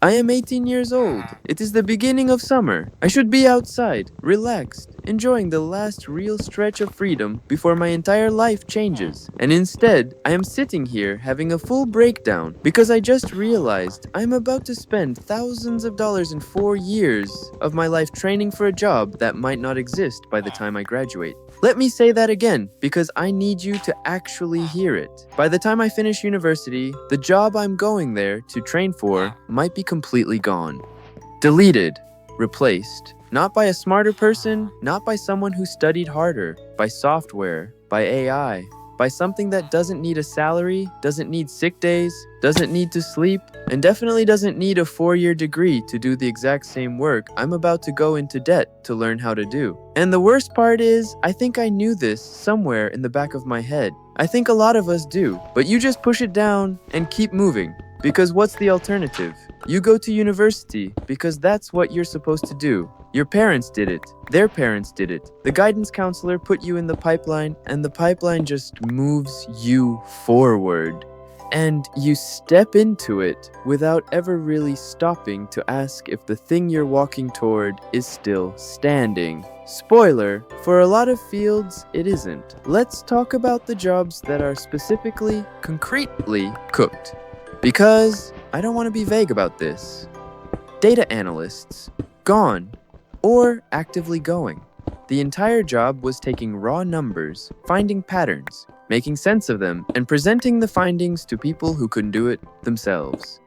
I am 18 years old. It is the beginning of summer. I should be outside, relaxed, enjoying the last real stretch of freedom before my entire life changes. And instead, I am sitting here having a full breakdown because I just realized I am about to spend thousands of dollars in 4 years of my life training for a job that might not exist by the time I graduate. Let me say that again, because I need you to actually hear it. By the time I finish university, the job I'm going there to train for might be completely gone. Deleted, replaced, not by a smarter person, not by someone who studied harder, by software, by AI, by something that doesn't need a salary, doesn't need sick days, doesn't need to sleep, and definitely doesn't need a 4-year degree to do the exact same work I'm about to go into debt to learn how to do. And the worst part is, I think I knew this somewhere in the back of my head. I think a lot of us do, but you just push it down and keep moving. Because what's the alternative? You go to university because that's what you're supposed to do. Your parents did it. Their parents did it. The guidance counselor put you in the pipeline, and the pipeline just moves you forward. And you step into it without ever really stopping to ask if the thing you're walking toward is still standing. Spoiler, for a lot of fields, it isn't. Let's talk about the jobs that are specifically, concretely cooked. Because I don't want to be vague about this. Data analysts, gone, or actively going. The entire job was taking raw numbers, finding patterns, making sense of them, and presenting the findings to people who couldn't do it themselves.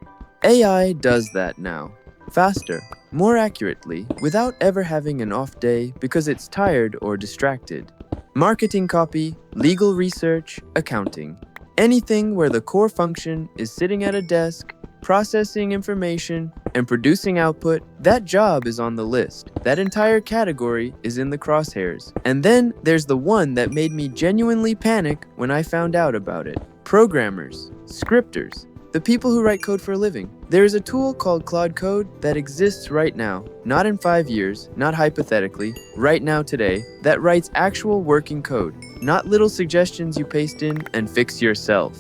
AI does that now, faster, more accurately, without ever having an off day because it's tired or distracted. Marketing copy, legal research, accounting. Anything where the core function is sitting at a desk, processing information, and producing output, that job is on the list. That entire category is in the crosshairs. And then there's the one that made me genuinely panic when I found out about it. Programmers, scripters, the people who write code for a living. There is a tool called Claude Code that exists right now, not in 5 years, not hypothetically, right now today, that writes actual working code, not little suggestions you paste in and fix yourself.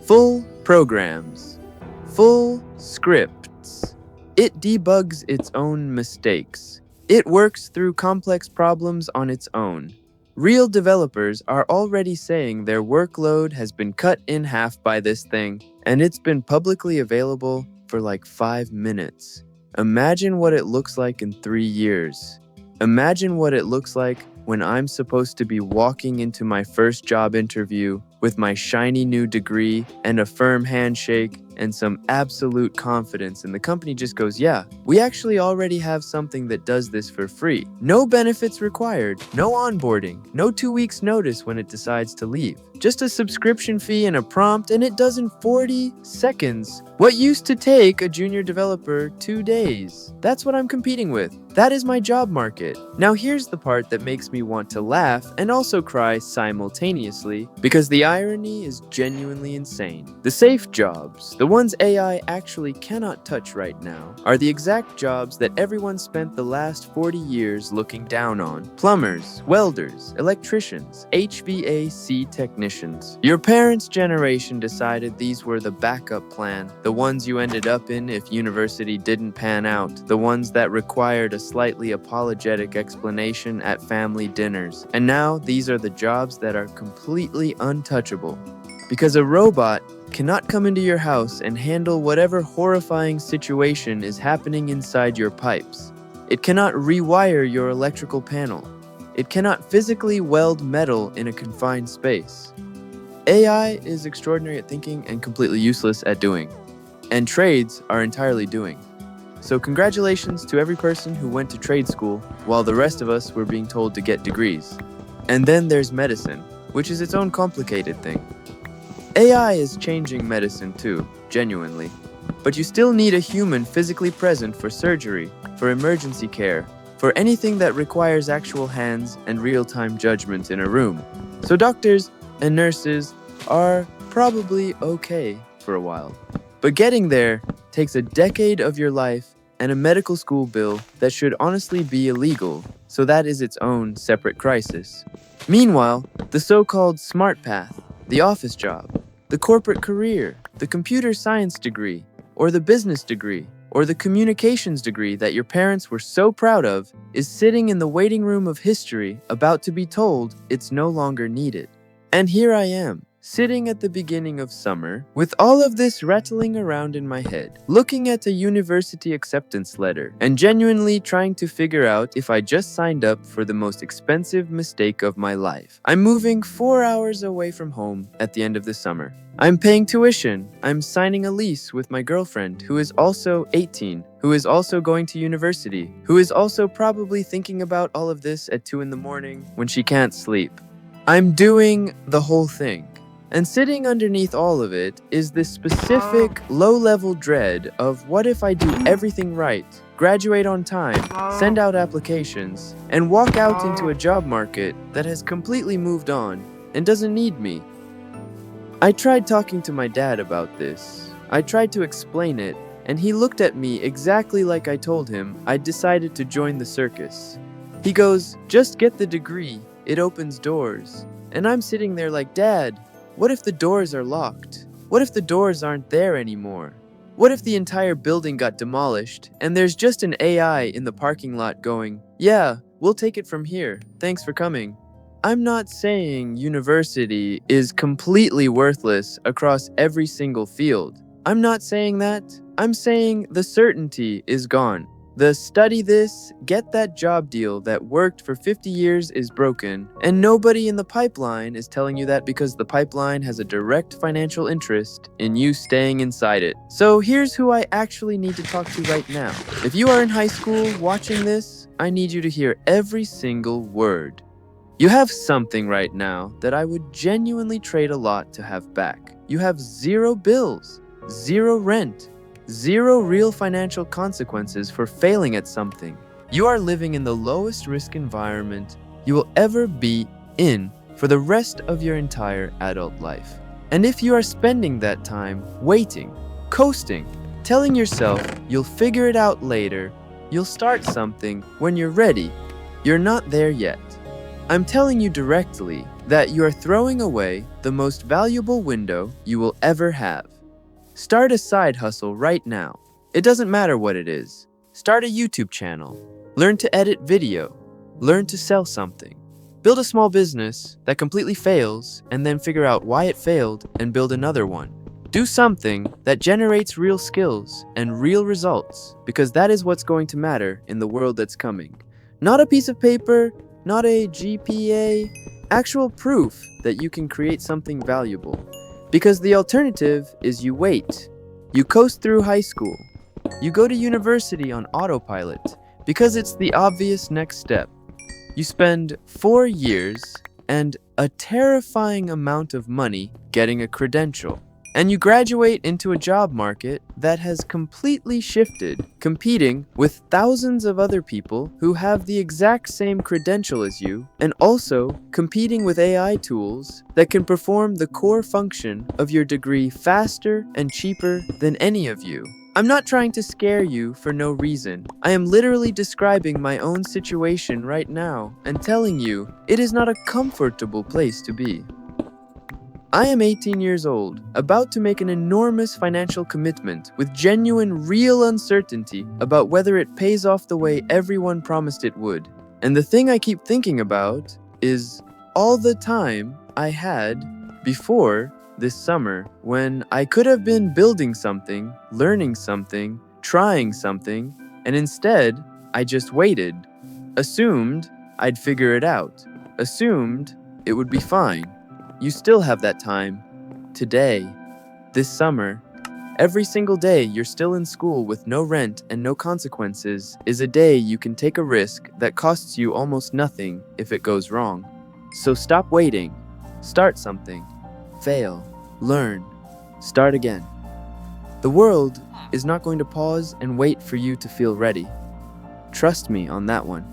Full programs. Full scripts. It debugs its own mistakes. It works through complex problems on its own. Real developers are already saying their workload has been cut in half by this thing, and it's been publicly available for like 5 minutes. Imagine what it looks like in 3 years. Imagine what it looks like when I'm supposed to be walking into my first job interview with my shiny new degree and a firm handshake and some absolute confidence, and the company just goes, yeah, we actually already have something that does this for free. No benefits required, no onboarding, no 2 weeks notice when it decides to leave. Just a subscription fee and a prompt, and it does in 40 seconds. What used to take a junior developer 2 days. That's what I'm competing with. That is my job market. Now here's the part that makes me want to laugh and also cry simultaneously, because the irony is genuinely insane. The safe jobs, the ones AI actually cannot touch right now, are the exact jobs that everyone spent the last 40 years looking down on. Plumbers, welders, electricians, HVAC technicians. Your parents' generation decided these were the backup plan, the ones you ended up in if university didn't pan out, the ones that required a slightly apologetic explanation at family dinners. And now these are the jobs that are completely untouchable. Because a robot cannot come into your house and handle whatever horrifying situation is happening inside your pipes. It cannot rewire your electrical panel. It cannot physically weld metal in a confined space. AI is extraordinary at thinking and completely useless at doing. And trades are entirely doing. So congratulations to every person who went to trade school while the rest of us were being told to get degrees. And then there's medicine, which is its own complicated thing. AI is changing medicine too, genuinely. But you still need a human physically present for surgery, for emergency care, for anything that requires actual hands and real-time judgment in a room. So doctors and nurses are probably okay for a while. But getting there takes a decade of your life and a medical school bill that should honestly be illegal, so that is its own separate crisis. Meanwhile, the so-called smart path, the office job, the corporate career, the computer science degree, or the business degree, or the communications degree that your parents were so proud of is sitting in the waiting room of history about to be told it's no longer needed. And here I am, sitting at the beginning of summer, with all of this rattling around in my head, looking at a university acceptance letter, and genuinely trying to figure out if I just signed up for the most expensive mistake of my life. I'm moving 4 hours away from home at the end of the summer. I'm paying tuition. I'm signing a lease with my girlfriend, who is also 18, who is also going to university, who is also probably thinking about all of this at 2 in the morning when she can't sleep. I'm doing the whole thing. And sitting underneath all of it is this specific low-level dread of what if I do everything right, graduate on time, send out applications, and walk out into a job market that has completely moved on and doesn't need me. I tried talking to my dad about this. I tried to explain it, and he looked at me exactly like I told him I'd decided to join the circus. He goes, "Just get the degree, it opens doors." And I'm sitting there like, "Dad, what if the doors are locked? What if the doors aren't there anymore? What if the entire building got demolished and there's just an AI in the parking lot going, 'Yeah, we'll take it from here. Thanks for coming.'" I'm not saying university is completely worthless across every single field. I'm not saying that. I'm saying the certainty is gone. The study this, get that job deal that worked for 50 years is broken, and nobody in the pipeline is telling you that because the pipeline has a direct financial interest in you staying inside it. So here's who I actually need to talk to right now. If you are in high school watching this, I need you to hear every single word. You have something right now that I would genuinely trade a lot to have back. You have 0 bills, 0 rent, 0 real financial consequences for failing at something. You are living in the lowest risk environment you will ever be in for the rest of your entire adult life. And if you are spending that time waiting, coasting, telling yourself you'll figure it out later, you'll start something when you're ready, you're not there yet. I'm telling you directly that you are throwing away the most valuable window you will ever have. Start a side hustle right now. It doesn't matter what it is. Start a YouTube channel. Learn to edit video. Learn to sell something. Build a small business that completely fails and then figure out why it failed and build another one. Do something that generates real skills and real results, because that is what's going to matter in the world that's coming. Not a piece of paper, not a GPA, actual proof that you can create something valuable. Because the alternative is you wait. You coast through high school. You go to university on autopilot because it's the obvious next step. You spend 4 years and a terrifying amount of money getting a credential. And you graduate into a job market that has completely shifted, competing with thousands of other people who have the exact same credential as you, and also competing with AI tools that can perform the core function of your degree faster and cheaper than any of you. I'm not trying to scare you for no reason. I am literally describing my own situation right now and telling you it is not a comfortable place to be. I am 18 years old, about to make an enormous financial commitment with genuine, real uncertainty about whether it pays off the way everyone promised it would. And the thing I keep thinking about is all the time I had before this summer when I could have been building something, learning something, trying something, and instead I just waited, assumed I'd figure it out, assumed it would be fine. You still have that time. Today. This summer. Every single day you're still in school with no rent and no consequences is a day you can take a risk that costs you almost nothing if it goes wrong. So stop waiting. Start something. Fail. Learn. Start again. The world is not going to pause and wait for you to feel ready. Trust me on that one.